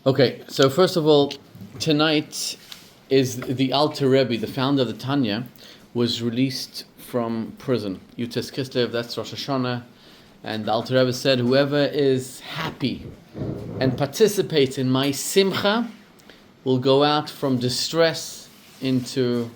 Okay, so first of all, tonight is the Alter Rebbe, the founder of the Tanya, was released from prison. Yutes Kislev, that's Rosh Hashanah, and the Alter Rebbe said, whoever is happy and participates in my simcha will go out from distress into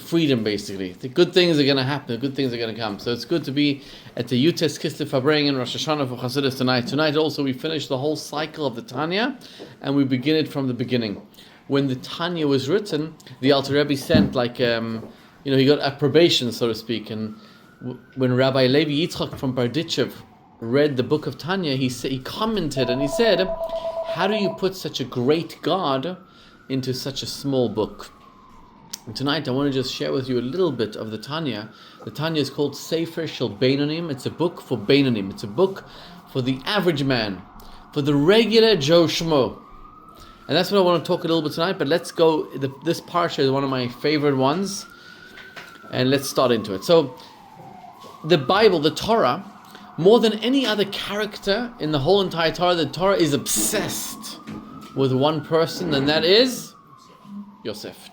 freedom, basically. The good things are going to happen, the good things are going to come. So it's good to be at the Yutes Kislev Fabring in Rosh Hashanah for Chassidus tonight. Tonight also we finish the whole cycle of the Tanya, and we begin it from the beginning. When the Tanya was written, the Alter Rebbe sent he got approbation, so to speak. And when Rabbi Levi Yitzchak from Berditchev read the book of Tanya, he commented and he said, how do you put such a great God into such a small book? And tonight I want to just share with you a little bit of the Tanya. The Tanya is called Sefer Shel Benonim. It's a book for Benonim. It's a book for the average man, for the regular Joe Schmo. And that's what I want to talk a little bit tonight, but let's go, this parsha is one of my favorite ones, and let's start into it. So, the Bible, the Torah, more than any other character in the whole entire Torah, the Torah is obsessed with one person, and that is Joseph.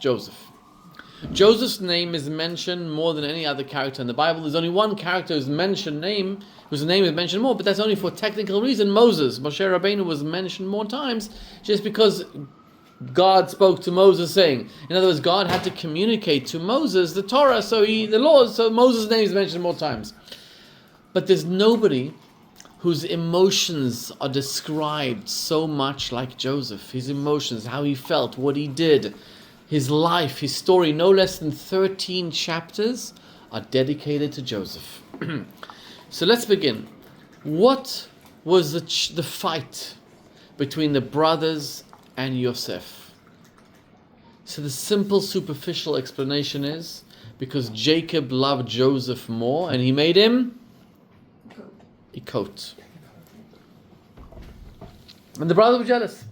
Joseph's name is mentioned more than any other character in the Bible. There's only one character whose name is mentioned more, but that's only for a technical reason. Moses, Moshe Rabbeinu, was mentioned more times just because God spoke to Moses saying. In other words, God had to communicate to Moses the Torah, so Moses' name is mentioned more times. But there's nobody whose emotions are described so much like Joseph. His emotions, how he felt, what he did, his life, his story. No less than 13 chapters are dedicated to Joseph. So let's begin. What was the fight between the brothers and Yosef? So the simple, superficial explanation is because Jacob loved Joseph more and he made him a coat. And the brothers were jealous.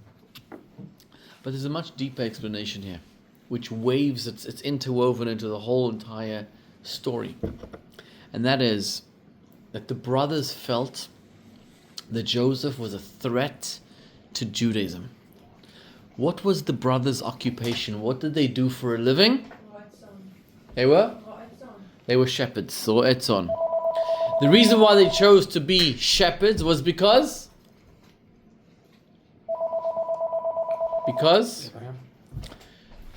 But there's a much deeper explanation here, which waves, it's interwoven into the whole entire story. And that is that the brothers felt that Joseph was a threat to Judaism. What was the brothers' occupation? What did they do for a living? They were shepherds, or etzon. The reason why they chose to be shepherds was because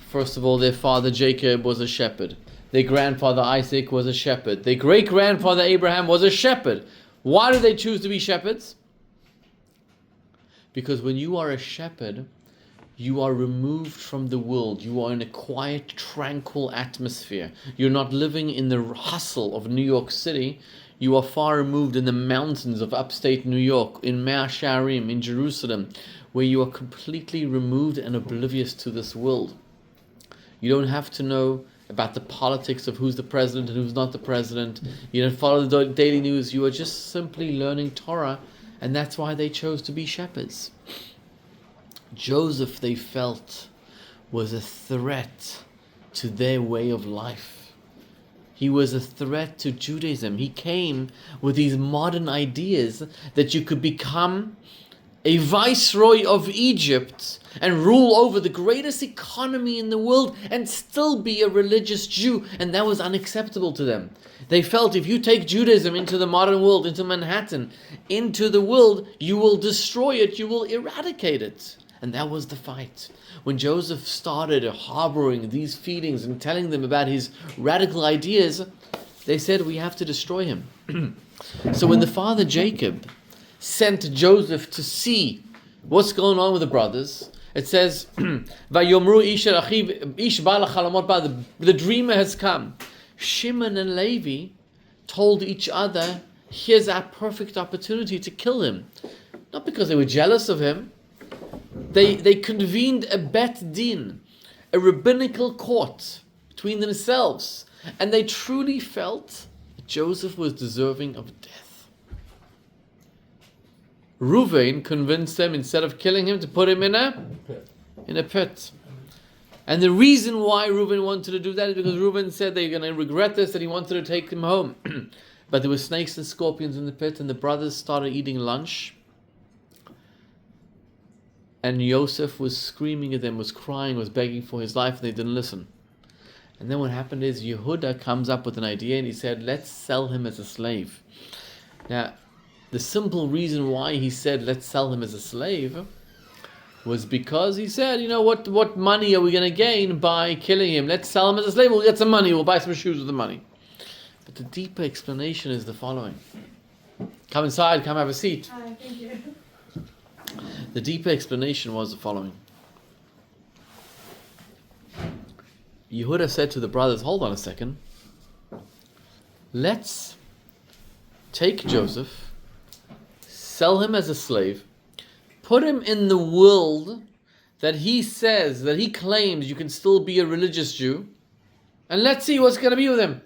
first of all, their father Jacob was a shepherd. Their grandfather Isaac was a shepherd. Their great-grandfather Abraham was a shepherd. Why did they choose to be shepherds? Because when you are a shepherd, you are removed from the world. You are in a quiet, tranquil atmosphere. You're not living in the hustle of New York City. You are far removed in the mountains of upstate New York, in Mea Shearim, in Jerusalem, where you are completely removed and oblivious to this world. You don't have to know about the politics of who's the president and who's not the president. You don't follow the daily news. You are just simply learning Torah, and that's why they chose to be shepherds. Joseph, they felt, was a threat to their way of life. He was a threat to Judaism. He came with these modern ideas that you could become a viceroy of Egypt and rule over the greatest economy in the world and still be a religious Jew, and that was unacceptable to them. They felt if you take Judaism into the modern world, into Manhattan, into the world, you will destroy it, you will eradicate it. And that was the fight. When Joseph started harboring these feelings and telling them about his radical ideas, they said, we have to destroy him. So when the father Jacob sent Joseph to see what's going on with the brothers, it says, "Vayomru ish achiv ish ba'al chalamot ba." The dreamer has come. Shimon and Levi told each other, "Here's our perfect opportunity to kill him." Not because they were jealous of him. They convened a bet din, a rabbinical court between themselves, and they truly felt that Joseph was deserving of death. Reuven convinced them, instead of killing him, to put him in a pit. And the reason why Reuven wanted to do that is because Reuven said they're going to regret this, that he wanted to take him home. But there were snakes and scorpions in the pit, and the brothers started eating lunch. And Yosef was screaming at them, was crying, was begging for his life, and they didn't listen. And then what happened is Yehuda comes up with an idea, and he said, let's sell him as a slave. Now, the simple reason why he said, let's sell him as a slave, was because he said, what money are we going to gain by killing him? Let's sell him as a slave, we'll get some money, we'll buy some shoes with the money. But the deeper explanation is the following. Come inside, come have a seat. Hi, thank you. The deeper explanation was the following. Yehuda said to the brothers, hold on a second. Let's take Joseph, sell him as a slave, put him in the world that he says, that he claims you can still be a religious Jew, and let's see what's going to be with him.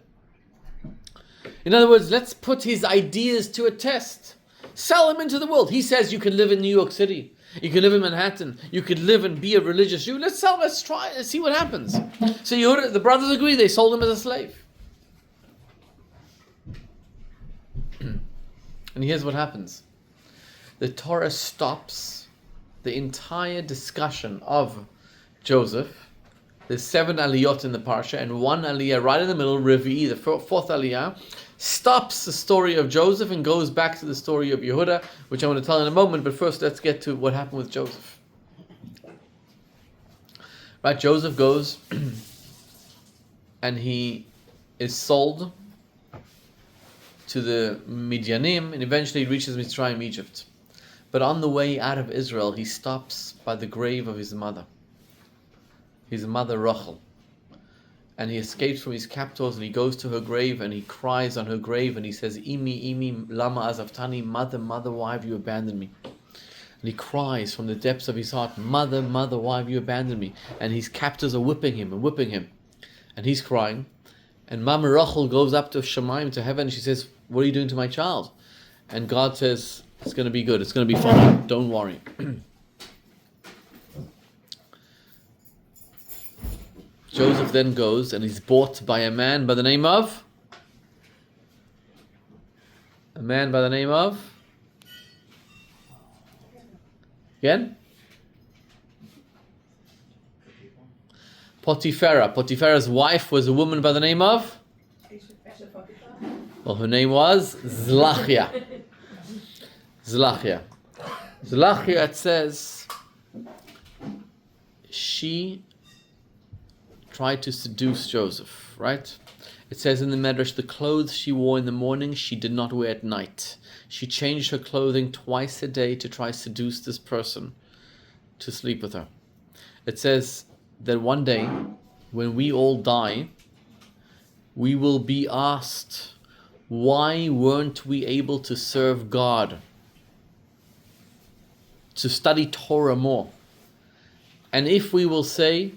In other words, let's put his ideas to a test. Sell him into the world. He says you can live in New York City. You can live in Manhattan. You could live and be a religious Jew. Let's try, let's see what happens. So the brothers agree. They sold him as a slave. And here's what happens. The Torah stops the entire discussion of Joseph. There's 7 aliyot in the parsha, and 1 aliyah right in the middle, Revi'i, the 4th aliyah, stops the story of Joseph and goes back to the story of Yehuda, which I'm going to tell in a moment, but first let's get to what happened with Joseph. Right, Joseph goes and he is sold to the Midianim, and eventually reaches Mitzrayim, Egypt. But on the way out of Israel, he stops by the grave of his mother Rachel. And he escapes from his captors, and he goes to her grave, and he cries on her grave, and he says, Imi, lama azavtani, mother, mother, why have you abandoned me? And he cries from the depths of his heart, mother, mother, why have you abandoned me? And his captors are whipping him. And he's crying. And Mama Rachel goes up to Shemaim, to heaven, and she says, what are you doing to my child? And God says, it's going to be good, it's going to be fine, don't worry. Joseph then goes and he's bought by a man by the name of? Again? Potipharah. Potipharah's wife was a woman by the name of? Well, her name was Zlachia. Zlachia, it says, she tried to seduce Joseph, right? It says in the Medrash, the clothes she wore in the morning, she did not wear at night. She changed her clothing twice a day to try to seduce this person to sleep with her. It says that one day, when we all die, we will be asked, why weren't we able to serve God? To study Torah more. And if we will say,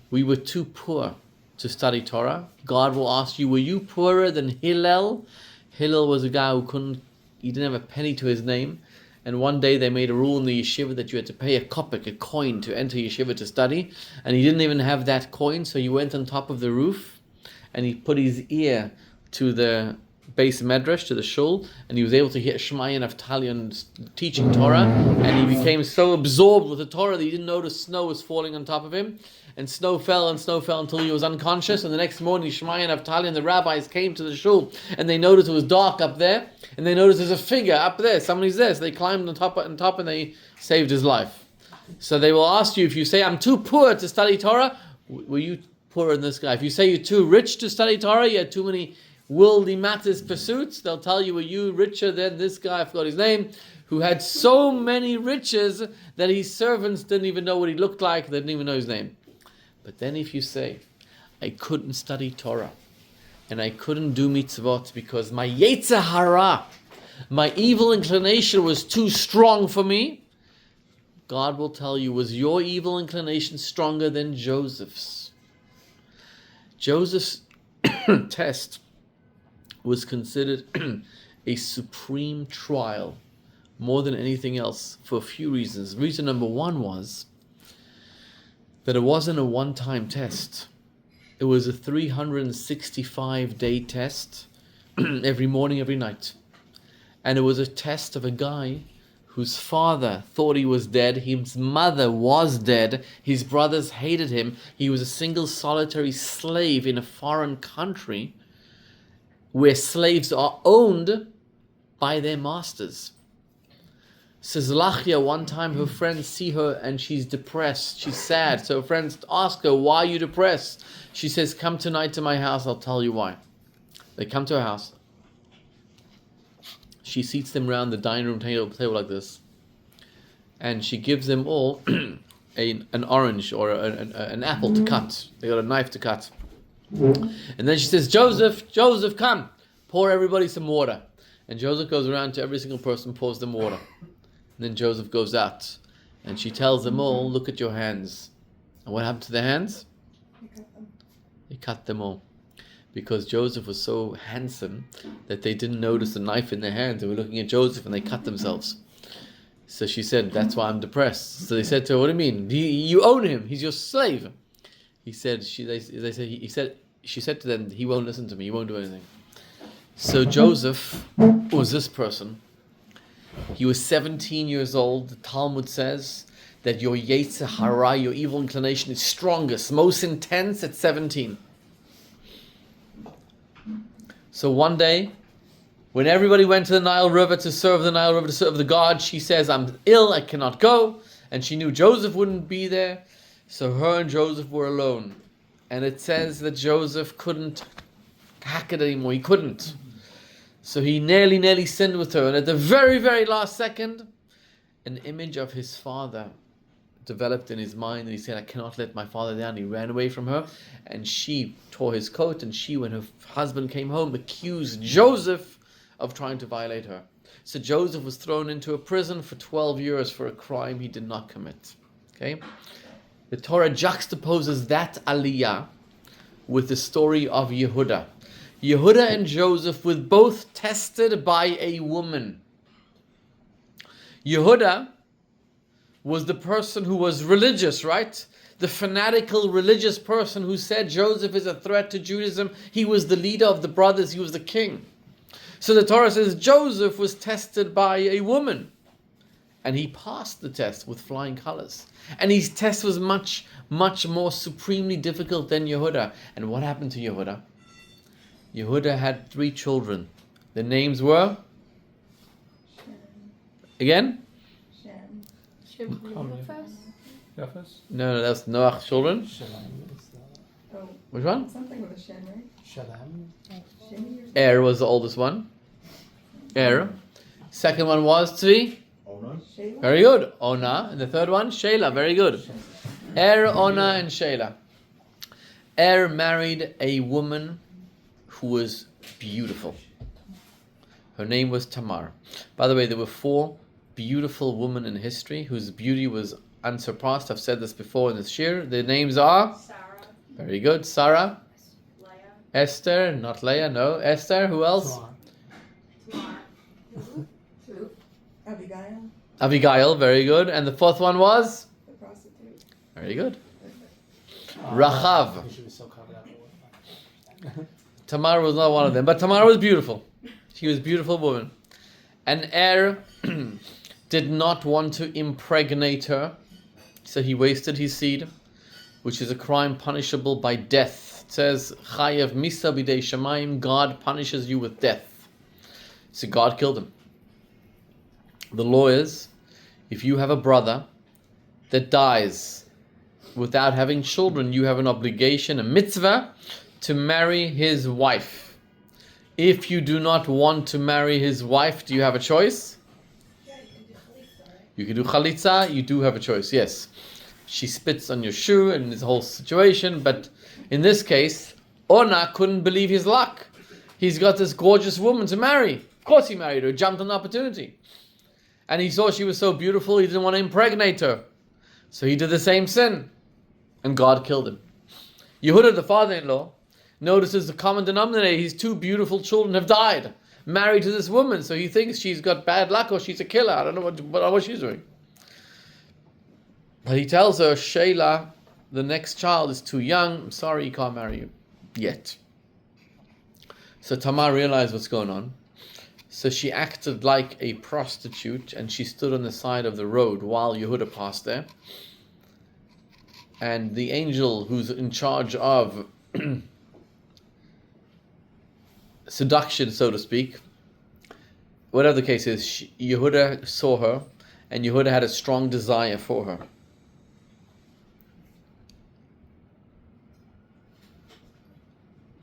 we were too poor to study Torah, God will ask you, were you poorer than Hillel? Hillel was a guy he didn't have a penny to his name. And one day they made a rule in the yeshiva that you had to pay a kopek, a coin, to enter yeshiva to study. And he didn't even have that coin, so he went on top of the roof and he put his ear to the base medrash, to the shul, and he was able to hear Shemai and Naftali teaching Torah, and he became so absorbed with the Torah that he didn't notice snow was falling on top of him, and snow fell until he was unconscious. And the next morning Shemai and Naftali and the rabbis came to the shul, and they noticed it was dark up there, and they noticed there's a figure up there, somebody's there, so they climbed on top and they saved his life. So they will ask you, if you say, I'm too poor to study Torah, were you poorer than this guy? If you say you're too rich to study Torah, you had too many worldly matters pursuits, they'll tell you, were you richer than this guy, I forgot his name, who had so many riches that his servants didn't even know what he looked like, they didn't even know his name. But then if you say, I couldn't study Torah, and I couldn't do mitzvot because my yetzer hara, my evil inclination was too strong for me, God will tell you, was your evil inclination stronger than Joseph's? Joseph's test was considered a supreme trial more than anything else for a few reasons. Reason number one was that it wasn't a one-time test. It was a 365-day test every morning, every night. And it was a test of a guy whose father thought he was dead, his mother was dead, his brothers hated him, he was a single solitary slave in a foreign country where slaves are owned by their masters. Says Lachia, one time her friends see her and she's depressed, she's sad. So her friends ask her, why are you depressed? She says, come tonight to my house, I'll tell you why. They come to her house. She seats them around the dining room table like this. And she gives them all an orange or an apple to cut. They got a knife to cut. And then she says, Joseph, come. Pour everybody some water. And Joseph goes around to every single person, pours them water. And then Joseph goes out. And she tells them all, look at your hands. And what happened to the hands? He cut them all. Because Joseph was so handsome that they didn't notice the knife in their hands. They were looking at Joseph and they cut themselves. So she said, that's why I'm depressed. So they said to her, what do you mean? You own him. He's your slave. He said, she said to them, he won't listen to me. He won't do anything. So Joseph was this person. He was 17 years old. The Talmud says that your Yetzer Hara, your evil inclination, is strongest, most intense at 17. So one day, when everybody went to the Nile River to serve the gods, she says, I'm ill, I cannot go. And she knew Joseph wouldn't be there. So her and Joseph were alone. And it says that Joseph couldn't hack it anymore. He couldn't. So he nearly sinned with her. And at the very, very last second, an image of his father developed in his mind, and he said, I cannot let my father down. He ran away from her, and she tore his coat, and she, when her husband came home, accused Joseph of trying to violate her. So Joseph was thrown into a prison for 12 years for a crime he did not commit. Okay? The Torah juxtaposes that aliyah with the story of Yehuda. Yehuda and Joseph were both tested by a woman. Yehuda was the person who was religious, right? The fanatical religious person who said Joseph is a threat to Judaism. He was the leader of the brothers. He was the king. So the Torah says Joseph was tested by a woman. And he passed the test with flying colors. And his test was much, much more supremely difficult than Yehuda. And what happened to Yehuda? Yehuda had 3 children. The names were? Again? No, that's Noach's children. Oh, Which one? something with a Shem, right? Er was the oldest one. Er. Second one was Tzvi. Sheila? Very good. Ona. And the third one, Sheila. Very good. Er, Ona, and Sheila. Er married a woman who was beautiful. Her name was Tamar. By the way, there were 4 beautiful women in history whose beauty was unsurpassed. I've said this before in this shir. Their names are? Sarah. Very good. Sarah. Leah. Esther. Not Leah, no. Esther. Who else? Tamar. Two. Abigail, Abigail. Very good. And the 4th one was? the prostitute. Very good. Rachav. Tamar was not one of them, but Tamar was beautiful. She was a beautiful woman. And Er did not want to impregnate her, so he wasted his seed, which is a crime punishable by death. It says, Chayev misa b'dei shamayim, God punishes you with death. So God killed him. The law is, if you have a brother that dies without having children, you have an obligation, a mitzvah, to marry his wife. If you do not want to marry his wife, do you have a choice? You can do chalitza, you do have a choice, yes. She spits on your shoe and this whole situation, but in this case, Ona couldn't believe his luck. He's got this gorgeous woman to marry. Of course he married her, jumped on the opportunity. And he saw she was so beautiful, he didn't want to impregnate her. So he did the same sin. And God killed him. Yehuda, the father-in-law, notices the common denominator. His 2 beautiful children have died, married to this woman. So he thinks she's got bad luck or she's a killer. I don't know what she's doing. But he tells her, Sheila, the next child is too young. I'm sorry, he can't marry you yet. So Tamar realized what's going on. So she acted like a prostitute, and she stood on the side of the road while Yehuda passed there. And the angel who's in charge of seduction, so to speak, whatever the case is, Yehuda saw her, and Yehuda had a strong desire for her.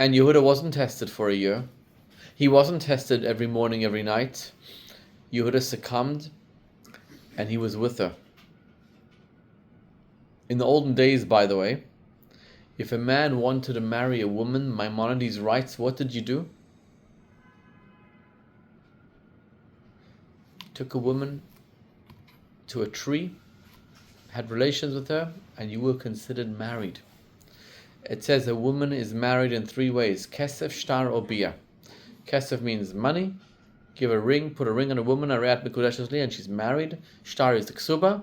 And Yehuda wasn't tested for a year. He wasn't tested every morning, every night. Yehuda succumbed, and he was with her. In the olden days, by the way, if a man wanted to marry a woman, Maimonides writes, what did you do? Took a woman to a tree, had relations with her, and you were considered married. It says a woman is married in 3 ways: kesef, shtar, or bia. Kesef means money. Give a ring, put a ring on a woman, ariat mekudeshes li, and she's married. Shtar is the ksuba.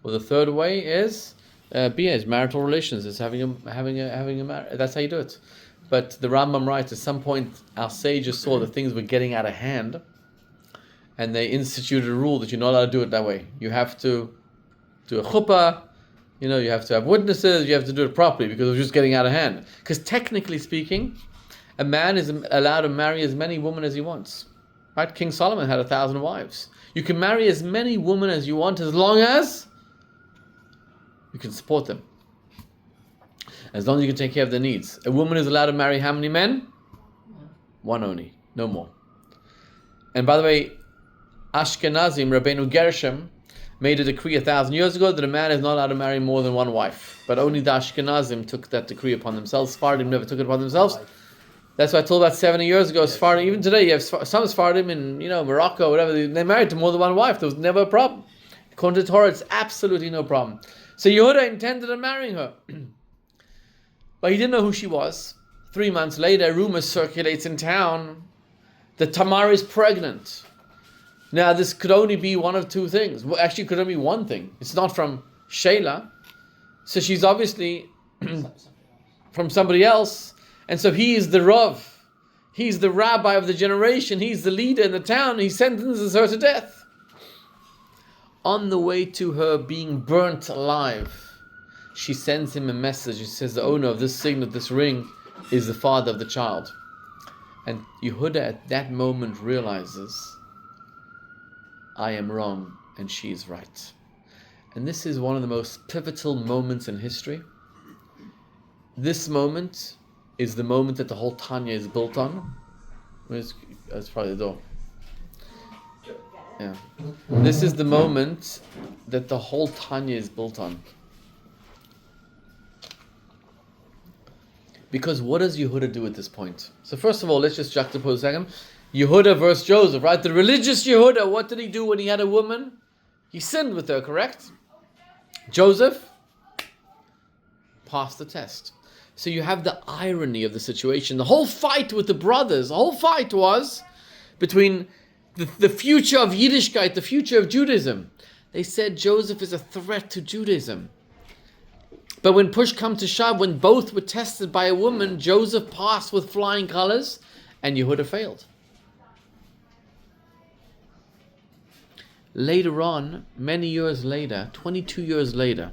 Or the third way is bia, is marital relations. It's having a marriage. That's how you do it. But the Rambam writes, at some point our sages saw that things were getting out of hand, and they instituted a rule that you're not allowed to do it that way. You have to do a chuppah. You have to have witnesses. You have to do it properly, because it was just getting out of hand. Because technically speaking, a man is allowed to marry as many women as he wants. Right? King Solomon had 1,000 wives. You can marry as many women as you want, as long as you can support them. As long as you can take care of their needs. A woman is allowed to marry how many men? 1 only. No more. And by the way, Ashkenazim, Rabbeinu Gershom, made a decree 1,000 years ago that a man is not allowed to marry more than 1 wife. But only the Ashkenazim took that decree upon themselves. Sephardim never took it upon themselves. That's why I told about 70 years ago, Sephardim, even today, you have some Sephardim in Morocco, whatever, they married to more than 1 wife. There was never a problem. According to Torah, it's absolutely no problem. So Yehuda intended on marrying her. But he didn't know who she was. 3 months later, a rumor circulates in town that Tamar is pregnant. Now, this could only be one of 2 things. Well, actually, it could only be one thing. It's not from Sheila. So she's obviously from somebody else. And so he is the Rav. He's the rabbi of the generation. He's the leader in the town. He sentences her to death. On the way to her being burnt alive, she sends him a message. She says, the owner of this signet, this ring, is the father of the child. And Yehuda at that moment realizes, I am wrong and she is right. And this is one of the most pivotal moments in history. This moment is the moment that the whole Tanya is built on. That's probably the door. Yeah. This is the moment that the whole Tanya is built on. Because what does Yehuda do at this point? So first of all, let's just juxtapose a second. Yehuda versus Joseph, right? The religious Yehuda, what did he do when he had a woman? He sinned with her, correct? Joseph passed the test. So you have the irony of the situation. The whole fight with the brothers, the whole fight was between the future of Yiddishkeit, the future of Judaism. They said Joseph is a threat to Judaism. But when push come to shove, when both were tested by a woman, Joseph passed with flying colors and Yehuda failed. Later on, many years later, 22 years later,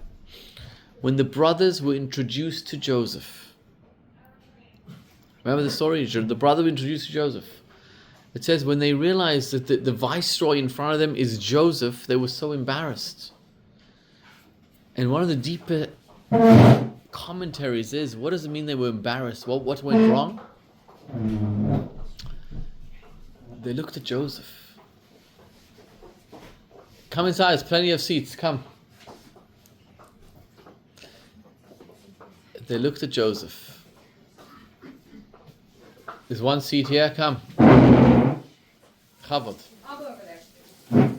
when the brothers were introduced to Joseph. Remember the story? The brother was introduced to Joseph. It says when they realized that the viceroy in front of them is Joseph, they were so embarrassed. And one of the deeper commentaries is, what does it mean they were embarrassed? What went wrong? They looked at Joseph. Come inside, there's plenty of seats, come. They looked at Joseph. There's 1 seat here, come. Chavod. I'll go over there.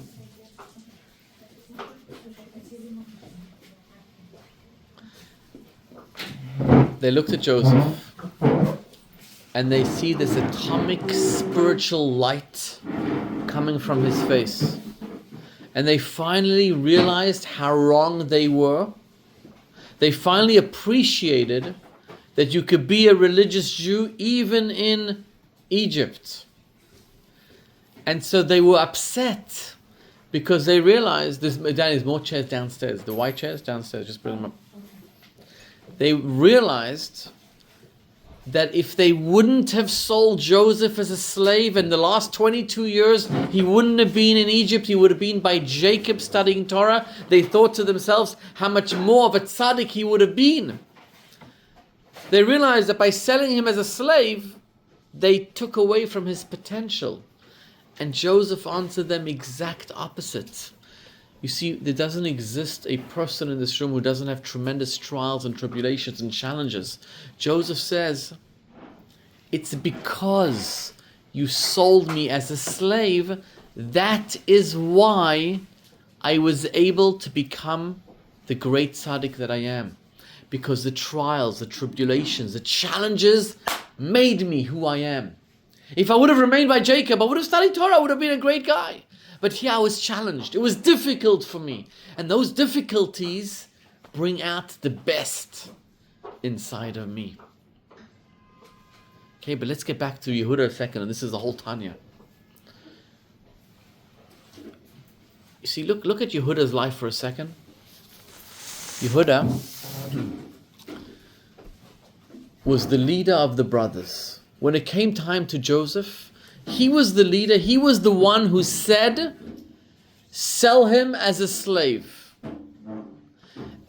They looked at Joseph and they see this atomic spiritual light coming from his face. And they finally realized how wrong they were. They finally appreciated that you could be a religious Jew even in Egypt. And so they were upset because they realized there's more chairs downstairs. The white chairs downstairs, just bring them up. They realized that if they wouldn't have sold Joseph as a slave in the last 22 years, he wouldn't have been in Egypt, he would have been by Jacob studying Torah. They thought to themselves how much more of a tzaddik he would have been. They realized that by selling him as a slave, they took away from his potential. And Joseph answered them exact opposite. You see, there doesn't exist a person in this room who doesn't have tremendous trials and tribulations and challenges. Joseph says, it's because you sold me as a slave, that is why I was able to become the great tzaddik that I am. Because the trials, the tribulations, the challenges made me who I am. If I would have remained by Jacob, I would have studied Torah, I would have been a great guy. But here I was challenged. It was difficult for me. And those difficulties bring out the best inside of me. Okay, but let's get back to Yehuda a second, and this is the whole Tanya. You see, look at Yehuda's life for a second. Yehuda was the leader of the brothers. When it came time to Joseph, he was the leader. He was the one who said, sell him as a slave.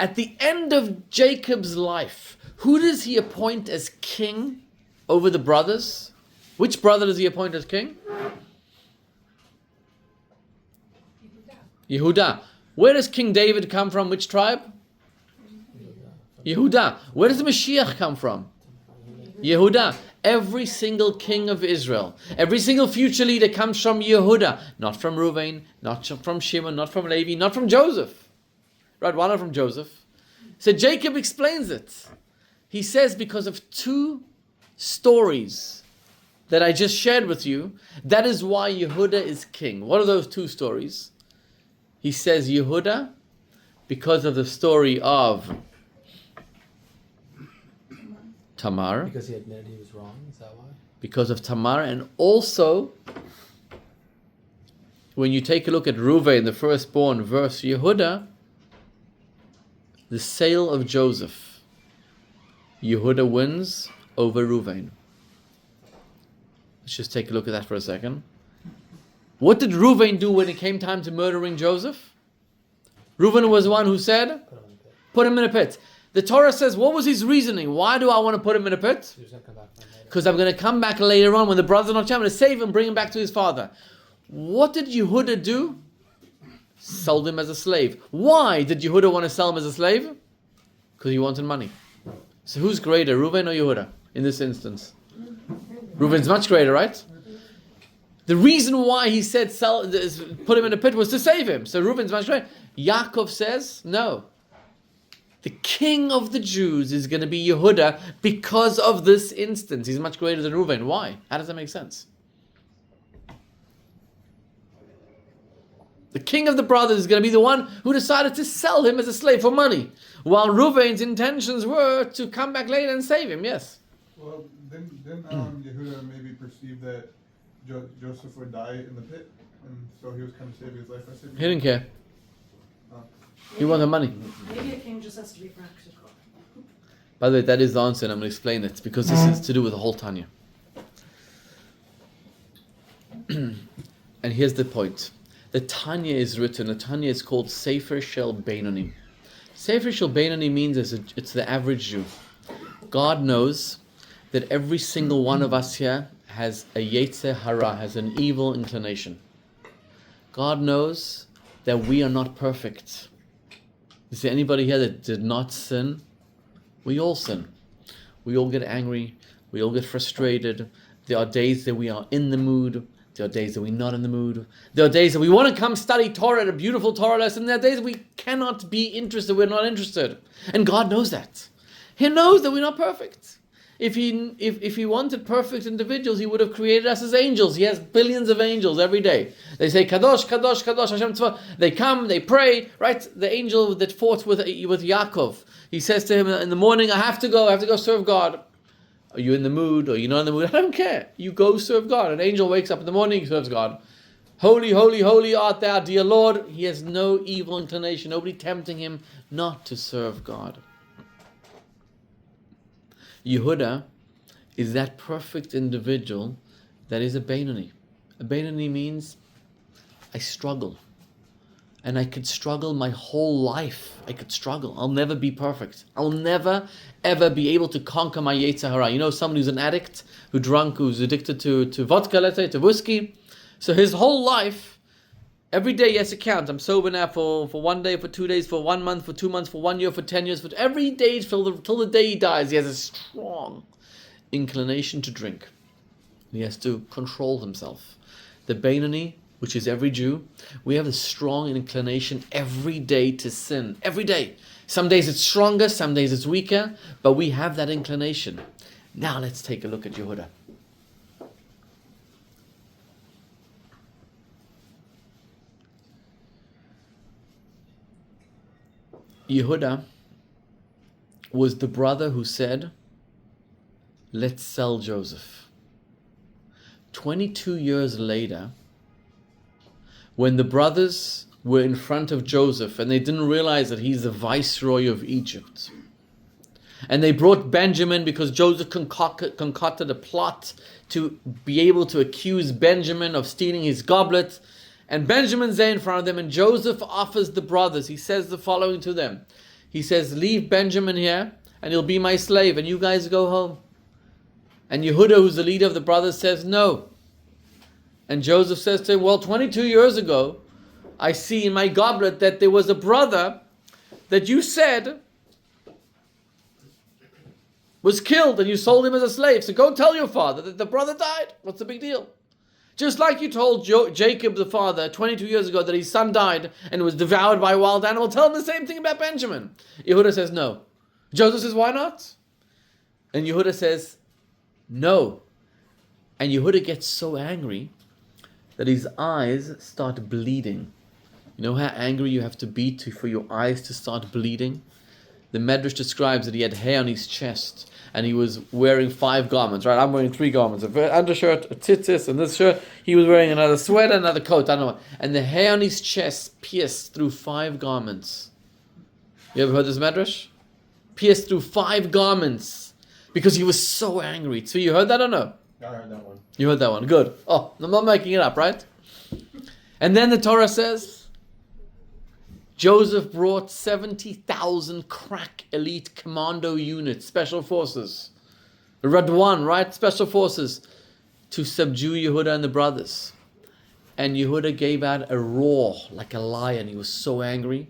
At the end of Jacob's life, who does he appoint as king over the brothers? Which brother does he appoint as king? Yehuda. Where does King David come from? Which tribe? Yehuda. Where does the Mashiach come from? Yehuda. Every single king of Israel, every single future leader comes from Yehuda, not from Reuven, not from Shimon, not from Levi, not from Joseph. Right, why not from Joseph? So Jacob explains it. He says, because of two stories that I just shared with you, that is why Yehuda is king. What are those two stories? He says Yehuda because of the story of Tamar. Because he admitted he was wrong, is that why? Because of Tamar, and also when you take a look at Reuven, the firstborn, verse Yehuda, the sale of Joseph, Yehuda wins over Reuven. Let's just take a look at that for a second. What did Reuven do when it came time to murdering Joseph? Reuven was the one who said, put him in a pit. The Torah says, what was his reasoning? Why do I want to put him in a pit? Because I'm going to come back later on when the brothers are not, I'm going to save him, bring him back to his father. What did Yehuda do? Sold him as a slave. Why did Yehuda want to sell him as a slave? Because he wanted money. So who's greater, Reuven or Yehuda in this instance? Reuven's much greater, right? The reason why he said put him in a pit was to save him. So Reuven's much greater. Yaakov says, no. The king of the Jews is going to be Yehuda because of this instance. He's much greater than Reuven. Why? How does that make sense? The king of the brothers is going to be the one who decided to sell him as a slave for money, while Reuven's intentions were to come back later and save him. Yes? Well, didn't Yehuda maybe perceive that Joseph would die in the pit, and so he was kind of saving his life by saving him? He didn't care. He wanted money. Maybe a king just has to be practical. By the way, that is the answer, and I'm going to explain it, because this is to do with the whole Tanya. And here's the point. The Tanya is written, the Tanya is called Sefer Shel Benoini. Sefer Shel Benoini means it's the average Jew. God knows that every single one of us here has a Yetzer Hara, has an evil inclination. God knows that we are not perfect. Is there anybody here that did not sin? We all sin. We all get angry. We all get frustrated. There are days that we are in the mood. There are days that we're not in the mood. There are days that we want to come study Torah at a beautiful Torah lesson. There are days that we cannot be interested. We're not interested. And God knows that. He knows that we're not perfect. If he wanted perfect individuals, he would have created us as angels. He has billions of angels every day. They say, Kadosh, Kadosh, Kadosh, Hashem Tzvah. They come, they pray, right? The angel that fought with Yaakov, he says to him in the morning, I have to go serve God. Are you in the mood? Or are you not in the mood? I don't care. You go serve God. An angel wakes up in the morning, he serves God. Holy, holy, holy art thou, dear Lord. He has no evil inclination, nobody tempting him not to serve God. Yehuda is that perfect individual that is a Benoini. A Benoini means I struggle. And I could struggle my whole life. I could struggle. I'll never be perfect. I'll never, ever be able to conquer my Yetzer Hara. You know, someone who's an addict, who's addicted to vodka, let's say, to whiskey. So his whole life, every day he has to count. I'm sober now for 1 day, for 2 days, for 1 month, for 2 months, for 1 year, for 10 years. For every day till the day he dies, he has a strong inclination to drink. He has to control himself. The Beinoni, which is every Jew, we have a strong inclination every day to sin. Every day. Some days it's stronger, some days it's weaker, but we have that inclination. Now let's take a look at Yehuda. Yehuda was the brother who said, let's sell Joseph. 22 years later, when the brothers were in front of Joseph and they didn't realize that he's the viceroy of Egypt, and they brought Benjamin because Joseph concocted a plot to be able to accuse Benjamin of stealing his goblet, and Benjamin's there in front of them, and Joseph offers the brothers, he says the following to them. He says, leave Benjamin here and he'll be my slave and you guys go home. And Yehuda, who's the leader of the brothers, says no. And Joseph says to him, well, 22 years ago, I see in my goblet that there was a brother that you said was killed and you sold him as a slave. So go tell your father that the brother died. What's the big deal? Just like you told Jacob the father 22 years ago that his son died and was devoured by a wild animal, tell him the same thing about Benjamin. Yehuda says no. Joseph says, why not? And Yehuda says, no. And Yehuda gets so angry that his eyes start bleeding. You know how angry you have to be for your eyes to start bleeding? The Medrash describes that he had hair on his chest and he was wearing 5 garments, right? I'm wearing 3 garments, an undershirt, a tzitzis, and this shirt. He was wearing another sweater, another coat, I don't know what. And the hair on his chest pierced through 5 garments. You ever heard this Medrash? Pierced through 5 garments because he was so angry. So you heard that or no? I heard that one. You heard that one, good. Oh, I'm not making it up, right? And then the Torah says, Joseph brought 70,000 crack elite commando units, special forces. The Radwan, right? Special forces to subdue Yehuda and the brothers. And Yehuda gave out a roar like a lion. He was so angry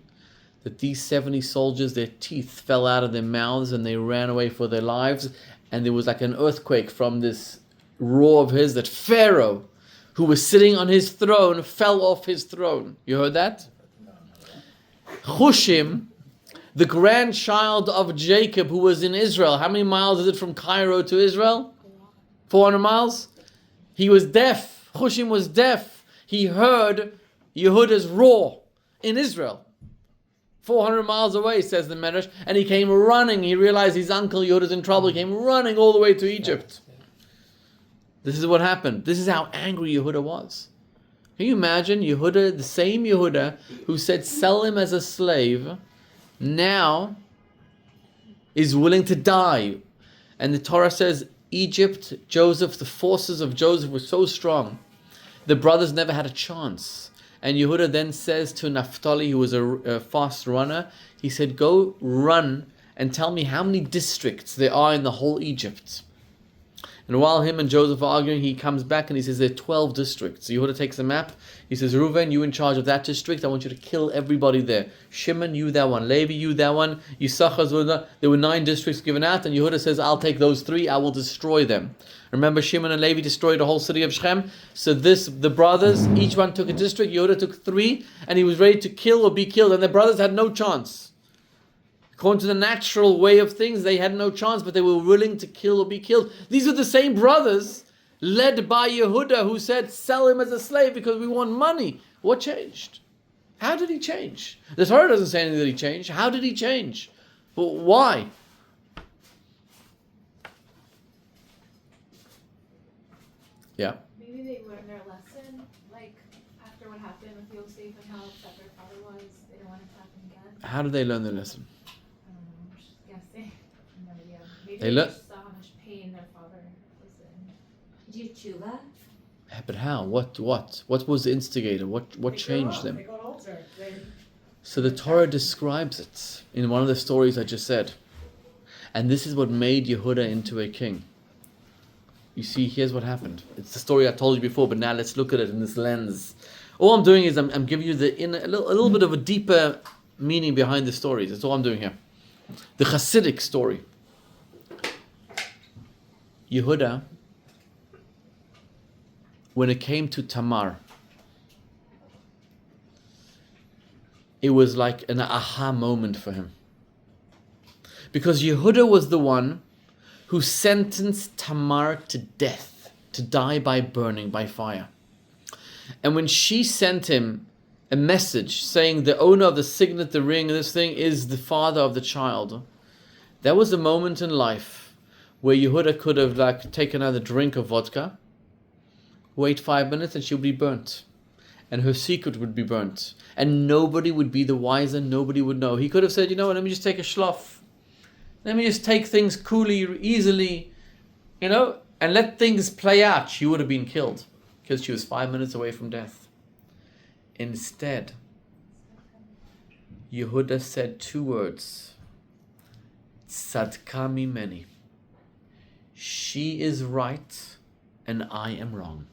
that these 70 soldiers, their teeth fell out of their mouths and they ran away for their lives. And there was like an earthquake from this roar of his that Pharaoh, who was sitting on his throne, fell off his throne. You heard that? Hushim, the grandchild of Jacob who was in Israel. How many miles is it from Cairo to Israel? 400 miles? He was deaf. Hushim was deaf. He heard Yehuda's roar in Israel. 400 miles away, says the Medrash, and he came running. He realized his uncle Yehuda's in trouble. He came running all the way to Egypt. This is what happened. This is how angry Yehuda was. Can you imagine Yehuda, the same Yehuda who said sell him as a slave, now is willing to die. And the Torah says Egypt, Joseph, the forces of Joseph were so strong, the brothers never had a chance. And Yehuda then says to Naphtali, who was a fast runner, he said, go run and tell me how many districts there are in the whole Egypt. And while him and Joseph are arguing, he comes back and he says there are 12 districts. So Yehuda takes a map. He says, Reuven, you in charge of that district. I want you to kill everybody there. Shimon, you that one. Levi, you that one. Yisachar, there were 9 districts given out. And Yehuda says, I'll take those 3. I will destroy them. Remember, Shimon and Levi destroyed the whole city of Shechem. So the brothers, each one took a district. Yehuda took 3. And he was ready to kill or be killed. And the brothers had no chance. According to the natural way of things, they had no chance, but they were willing to kill or be killed. These are the same brothers led by Yehuda who said, sell him as a slave because we want money. What changed? How did he change? The Torah doesn't say anything that he changed. How did he change? Well, why? Maybe they learned their lesson, like How did they learn the lesson? I'm just guessing. No idea. Maybe They they lear- just saw how much pain their father was in. Did you tshuva? But how? What was the instigator? What changed them? They got older. So the Torah describes it in one of the stories I just said. And this is what made Yehuda into a king. You see, here's what happened. It's the story I told you before, but now let's look at it in this lens. All I'm doing is I'm giving you a little bit of a deeper meaning behind the stories. That's all I'm doing here. The Hasidic story. Yehuda, when it came to Tamar, it was like an aha moment for him. Because Yehuda was the one who sentenced Tamar to death, to die by burning, by fire. And when she sent him a message saying the owner of the signet, the ring, and this thing is the father of the child, that was a moment in life where Yehuda could have taken another drink of vodka, wait 5 minutes, and she would be burnt. And her secret would be burnt. And nobody would be the wiser, nobody would know. He could have said, you know what, let me just take a shlof. Let me just take things coolly, easily, and let things play out. She would have been killed because she was 5 minutes away from death. Instead, Yehuda said 2 words. Tzadka mimeni. She is right and I am wrong.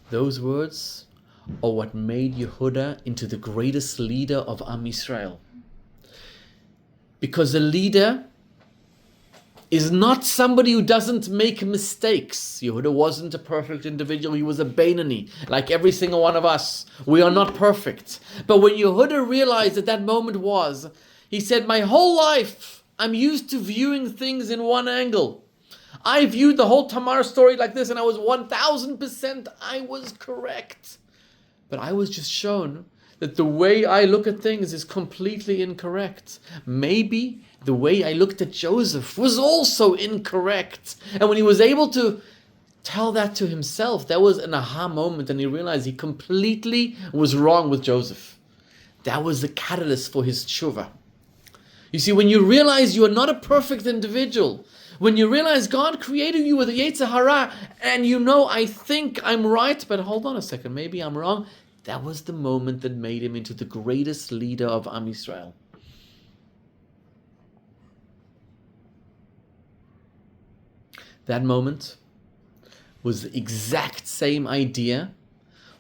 Those words are what made Yehuda into the greatest leader of Am Yisrael. Because a leader is not somebody who doesn't make mistakes. Yehuda wasn't a perfect individual. He was a Benoini, like every single one of us. We are not perfect. But when Yehuda realized that moment was, he said, my whole life, I'm used to viewing things in one angle. I viewed the whole Tamar story like this, and I was 1000%, I was correct. But I was just shown that the way I look at things is completely incorrect. Maybe the way I looked at Joseph was also incorrect. And when he was able to tell that to himself, that was an aha moment, and he realized he completely was wrong with Joseph. That was the catalyst for his tshuva. You see, when you realize you are not a perfect individual, when you realize God created you with a Yetzer Hara, and I think I'm right, but hold on a second, maybe I'm wrong. That was the moment that made him into the greatest leader of Am Yisrael. That moment was the exact same idea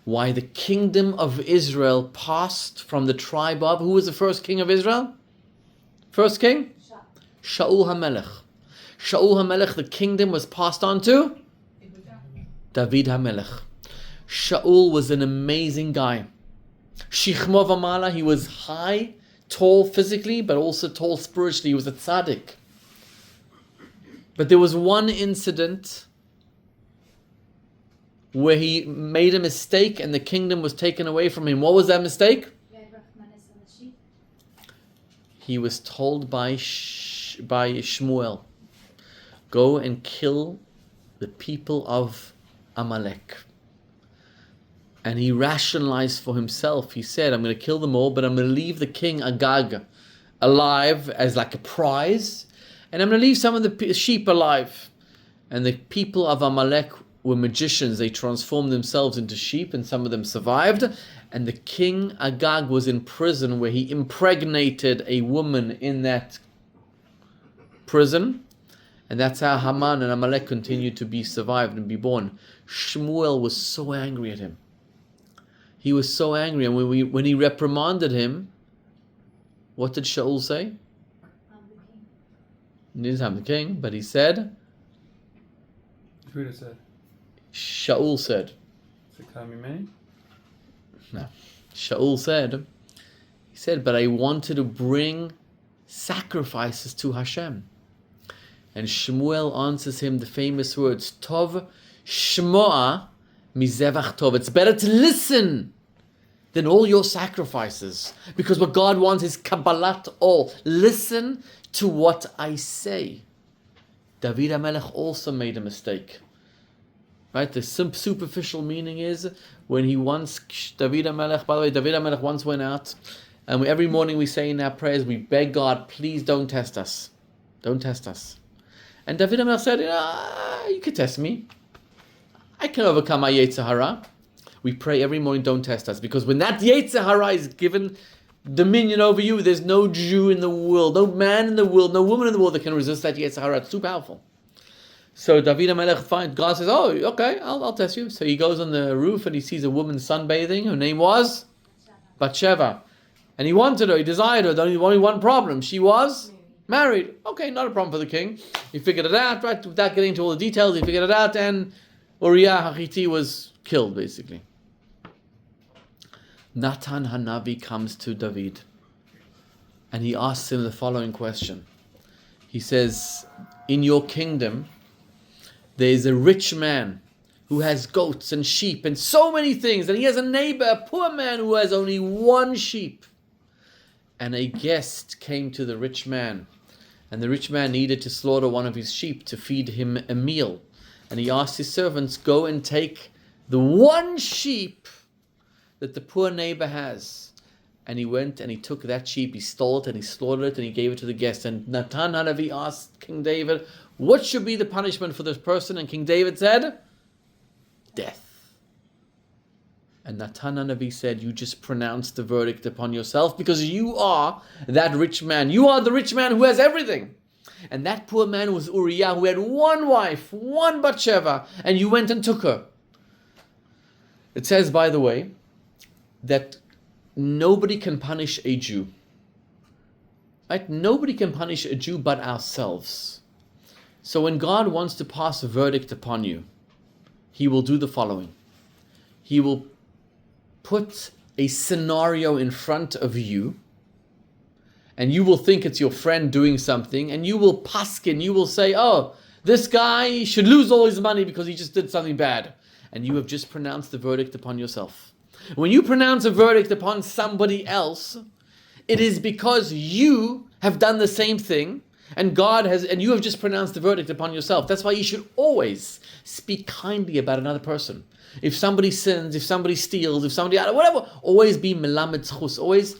why the kingdom of Israel passed from the tribe of, who was the first king of Israel? First king? Shaul HaMelech. Shaul HaMelech, the kingdom was passed on to David HaMelech. Shaul was an amazing guy. Shichmo v'mala, he was high, tall physically, but also tall spiritually. He was a tzaddik. But there was one incident where he made a mistake and the kingdom was taken away from him. What was that mistake? He was told by Shmuel, go and kill the people of Amalek. And he rationalized for himself. He said, I'm going to kill them all, but I'm going to leave the king Agag alive as like a prize. And I'm going to leave some of the sheep alive. And the people of Amalek were magicians. They transformed themselves into sheep, and some of them survived. And the king Agag was in prison, where he impregnated a woman in that prison. And that's how Haman and Amalek continued to be survived and be born. Shmuel was so angry at him. He was so angry, and when he reprimanded him, what did Shaul say? He didn't have the king, but he said? Yehuda said. Shaul said. No. Shaul said, but I wanted to bring sacrifices to Hashem. And Shmuel answers him the famous words, Tov Shmoa Mizevach Tov. It's better to listen than all your sacrifices. Because what God wants is Kabbalat all. Listen to what I say. David HaMelech also made a mistake. Right? The superficial meaning is when David HaMelech, by the way, David HaMelech once went out And every morning we say in our prayers, we beg God, please don't test us. Don't test us. And David HaMelech said, you can test me. I can overcome my Yetzer Hara. We pray every morning, don't test us. Because when that Yetzer Hara is given dominion over you, there's no Jew in the world, no man in the world, no woman in the world that can resist that Yetzer Hara. It's too powerful. So David HaMelech finds, God says, oh, okay, I'll test you. So he goes on the roof and he sees a woman sunbathing. Her name was Bathsheba. And he wanted her, he desired her. There's only one problem. She was married. Okay, not a problem for the king. He figured it out, right? Without getting into all the details, he figured it out, and Uriah Hachiti was killed, basically. Natan Hanavi comes to David and he asks him the following question. He says, in your kingdom, there is a rich man who has goats and sheep and so many things, and he has a neighbor, a poor man who has only one sheep. And a guest came to the rich man, and the rich man needed to slaughter one of his sheep to feed him a meal. And he asked his servants, go and take the one sheep that the poor neighbor has. And he went and he took that sheep, he stole it and he slaughtered it and he gave it to the guest. And Natan Hanavi asked King David, what should be the punishment for this person? And King David said, death. And Natan Hanavi said, you just pronounced the verdict upon yourself because you are that rich man. You are the rich man who has everything. And that poor man was Uriah, who had one wife, one Bathsheba, and you went and took her. It says, by the way, that nobody can punish a Jew. Right? Nobody can punish a Jew but ourselves. So when God wants to pass a verdict upon you, He will do the following. He will put a scenario in front of you, and you will think it's your friend doing something, and you will paskin, you will say, oh, this guy should lose all his money because he just did something bad. And you have just pronounced the verdict upon yourself. When you pronounce a verdict upon somebody else, it is because you have done the same thing, and you have just pronounced the verdict upon yourself. That's why you should always speak kindly about another person. If somebody sins, if somebody steals, if somebody, whatever, always be melamed zchus, always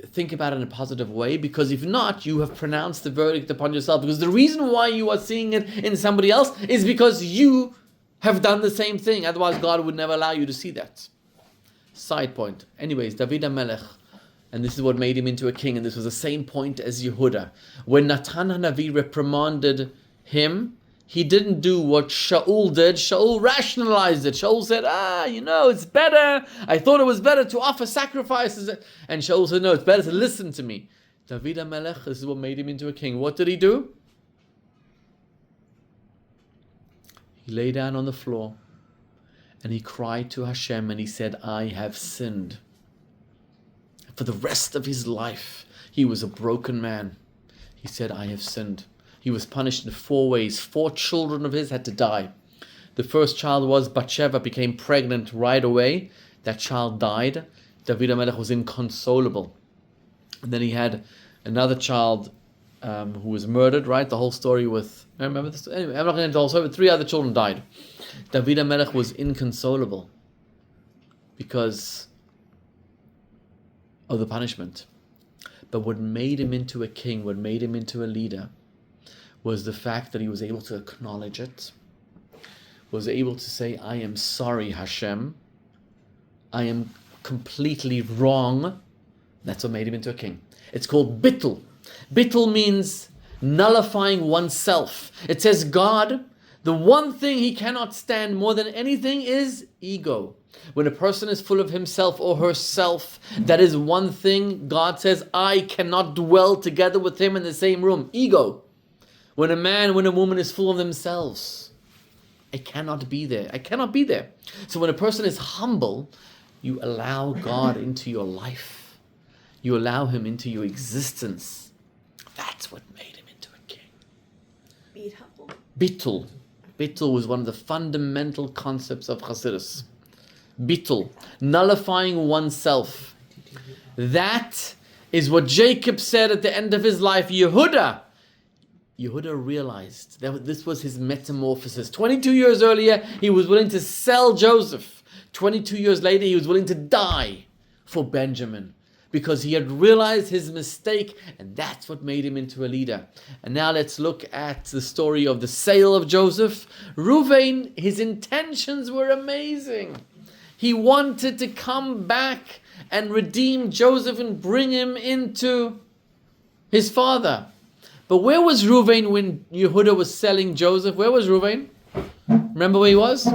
think about it in a positive way, because if not, you have pronounced the verdict upon yourself. Because the reason why you are seeing it in somebody else is because you have done the same thing. Otherwise, God would never allow you to see that. Side point. Anyways, David HaMelech, and this is what made him into a king, and this was the same point as Yehuda. When Natan Hanavi reprimanded him, he didn't do what Shaul did. Shaul rationalized it. Shaul said, it's better. I thought it was better to offer sacrifices. And Shaul said, no, it's better to listen to me. David HaMelech, this is what made him into a king. What did he do? He lay down on the floor and he cried to Hashem and he said, I have sinned. For the rest of his life, he was a broken man. He said, I have sinned. He was punished in 4 ways. 4 children of his had to die. The first child was Bathsheba, became pregnant right away. That child died. David HaMelech was inconsolable. And then he had another child who was murdered, right? The whole story with... Remember this? Anyway, I'm not going to tell the story, but 3 other children died. David HaMelech was inconsolable because of the punishment. But what made him into a king, what made him into a leader, was the fact that he was able to acknowledge it, was able to say, I am sorry, Hashem. I am completely wrong. That's what made him into a king. It's called bittul. Bittul means nullifying oneself. It says God, the one thing he cannot stand more than anything is ego. When a person is full of himself or herself, that is one thing God says, I cannot dwell together with him in the same room. Ego. When a man, when a woman is full of themselves, I cannot be there. I cannot be there. So when a person is humble, you allow God into your life. You allow him into your existence. That's what made him into a king. Be humble. Bittul. Bittul was one of the fundamental concepts of Chassidus. Bittul. Nullifying oneself. That is what Jacob said at the end of his life. Yehuda realized that this was his metamorphosis. 22 years earlier, he was willing to sell Joseph. 22 years later, he was willing to die for Benjamin. because he had realized his mistake, and that's what made him into a leader. And now let's look at the story of the sale of Joseph. Reuven, his intentions were amazing. He wanted to come back and redeem Joseph and bring him into his father. But where was Reuven when Yehuda was selling Joseph? Where was Reuven? Remember where he was?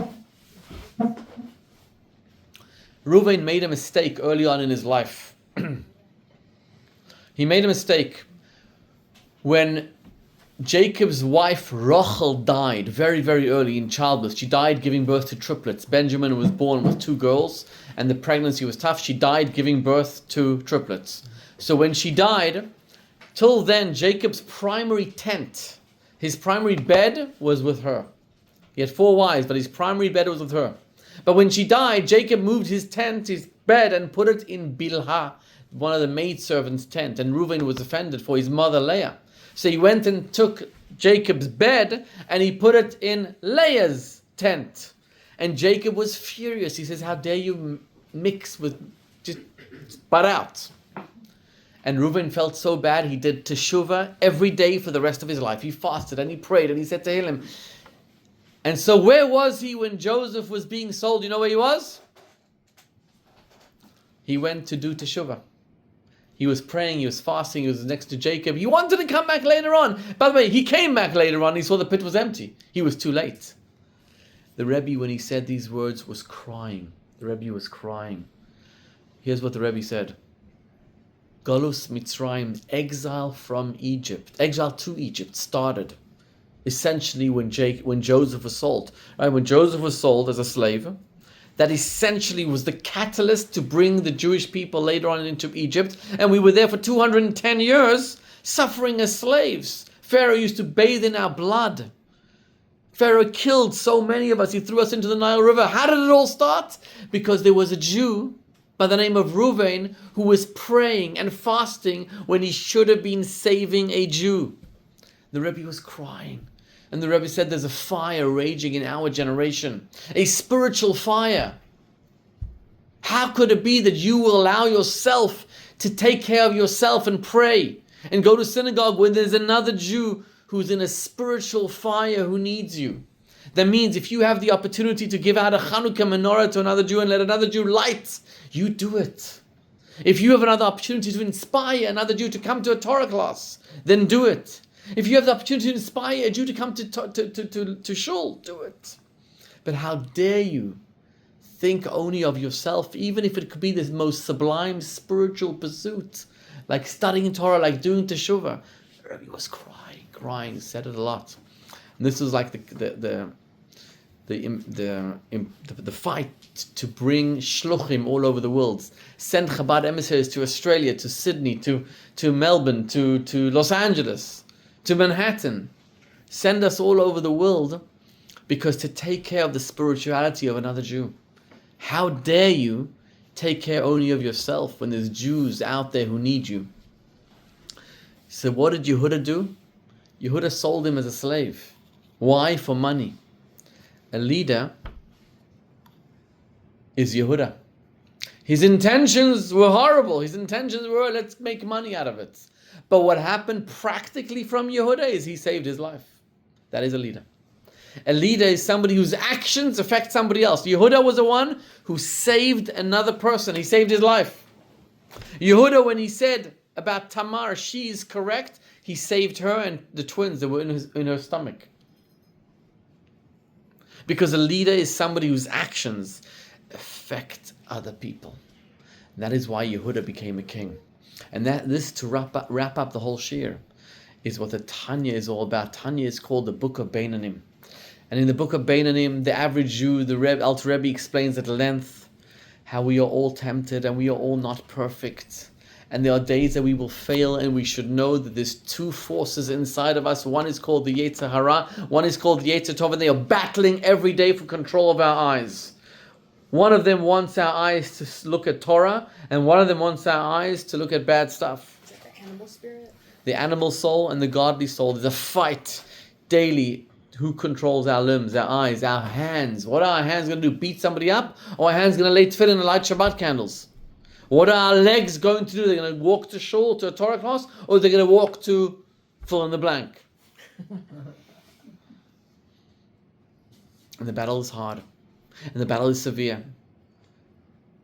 Reuven made a mistake early on in his life. He made a mistake when Jacob's wife Rachel died very, very early in childbirth. She died giving birth to triplets. Benjamin was born with 2 girls, and the pregnancy was tough. She died giving birth to triplets. So when she died, till then, Jacob's primary tent, his primary bed was with her. He had 4 wives, but his primary bed was with her. But when she died, Jacob moved his tent, his bed, and put it in Bilhah, one of the maidservants' tent. And Reuven was offended for his mother Leah. So he went and took Jacob's bed and he put it in Leah's tent. And Jacob was furious. He says, how dare you mix with, just butt out. And Reuven felt so bad, he did teshuvah every day for the rest of his life. He fasted and he prayed and he said to Hillel. And so where was he when Joseph was being sold? You know where he was? He went to do teshuvah. He was praying, he was fasting, he was next to Jacob. He wanted to come back later on. By the way, he came back later on, he saw the pit was empty. He was too late. The Rebbe, when he said these words, was crying. The Rebbe was crying. Here's what the Rebbe said. Galus Mitzrayim, exile from Egypt, exile to Egypt, started essentially when Joseph was sold. Right? When Joseph was sold as a slave, that essentially was the catalyst to bring the Jewish people later on into Egypt. And we were there for 210 years, suffering as slaves. Pharaoh used to bathe in our blood. Pharaoh killed so many of us. He threw us into the Nile River. How did it all start? Because there was a Jew by the name of Reuven who was praying and fasting when he should have been saving a Jew. The Rebbe was crying. And the Rebbe said there's a fire raging in our generation. A spiritual fire. How could it be that you will allow yourself to take care of yourself and pray and go to synagogue when there's another Jew who's in a spiritual fire who needs you? That means if you have the opportunity to give out a Chanukah menorah to another Jew and let another Jew light, you do it. If you have another opportunity to inspire another Jew to come to a Torah class, then do it. If you have the opportunity to inspire a Jew to come to shul, do it. But how dare you think only of yourself, even if it could be the most sublime spiritual pursuit, like studying Torah, like doing teshuvah. Rabbi was crying, said it a lot. And this was like the fight to bring shluchim all over the world, send Chabad emissaries to Australia, to Sydney, to Melbourne, to Los Angeles, to Manhattan. Send us all over the world because to take care of the spirituality of another Jew. How dare you take care only of yourself when there's Jews out there who need you? So what did Yehuda do? Yehuda sold him as a slave. Why? For money. A leader is Yehuda. His intentions were horrible. His intentions were, let's make money out of it. But what happened practically from Yehuda is he saved his life. That is a leader. A leader is somebody whose actions affect somebody else. Yehuda was the one who saved another person. He saved his life. Yehuda, when he said about Tamar, she is correct, he saved her and the twins that were in her stomach. Because a leader is somebody whose actions affect other people. And that is why Yehuda became a king. And this, to wrap up the whole shir, is what the Tanya is all about. Tanya is called the Book of Benonim. And in the Book of Benonim, the average Jew, the Alter Rebbe explains at length how we are all tempted and we are all not perfect. And there are days that we will fail, and we should know that there's 2 forces inside of us. One is called the Yetzer Hara, one is called the Yetzer Tov, and they are battling every day for control of our eyes. One of them wants our eyes to look at Torah, and one of them wants our eyes to look at bad stuff. Is that the animal spirit? The animal soul and the godly soul. There's a fight daily. Who controls our limbs, our eyes, our hands? What are our hands going to do? Beat somebody up? Or our hands going to lay tefillin and light Shabbat candles? What are our legs going to do? They're going to walk to shul, to a Torah class, or they're going to walk to fill in the blank? And the battle is hard. And the battle is severe.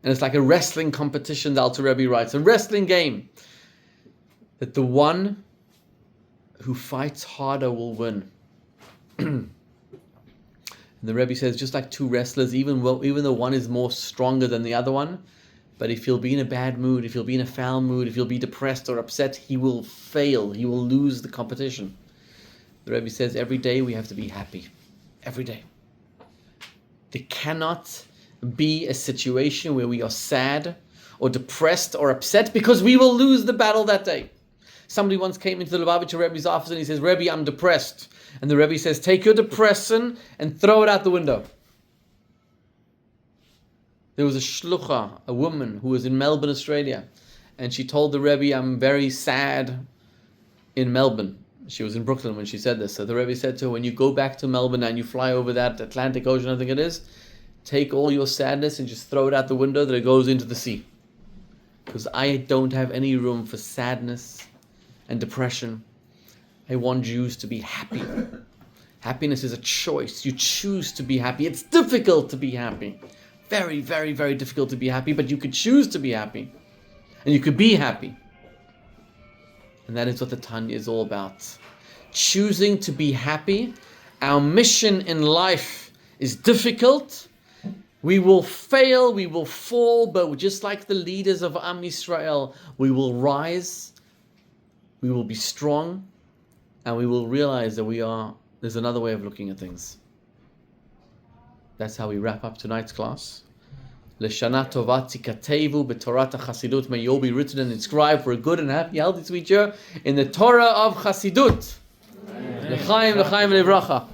And it's like a wrestling competition, the Alter Rebbe writes. A wrestling game. That the one who fights harder will win. And the Rebbe says, just like two wrestlers, even though one is more stronger than the other one, but if he'll be in a bad mood, if he'll be in a foul mood, if he'll be depressed or upset, he will fail. He will lose the competition. The Rebbe says, every day we have to be happy. Every day. There cannot be a situation where we are sad or depressed or upset because we will lose the battle that day. Somebody once came into the Lubavitcher Rebbe's office and he says, Rebbe, I'm depressed. And the Rebbe says, take your depression and throw it out the window. There was a shlucha, a woman who was in Melbourne, Australia, and she told the Rebbe, I'm very sad in Melbourne. She was in Brooklyn when she said this. So the Rebbe said to her, when you go back to Melbourne and you fly over that Atlantic Ocean, I think it is, take all your sadness and just throw it out the window that it goes into the sea. Because I don't have any room for sadness and depression. I want Jews to be happy. Happiness is a choice. You choose to be happy. It's difficult to be happy. Very, very, very difficult to be happy, but you could choose to be happy. And you could be happy. And that is what the Tanya is all about. Choosing to be happy. Our mission in life is difficult. We will fail, we will fall, but just like the leaders of Am Yisrael, we will rise, we will be strong, and we will realize that there's another way of looking at things. That's how we wrap up tonight's class. L'shana tova tikatevu b'torat haChasidut. May you all be written and inscribed for a good and happy, healthy, sweet year in the Torah of Chasidut. L'chaim, l'chaim, l'ivracha.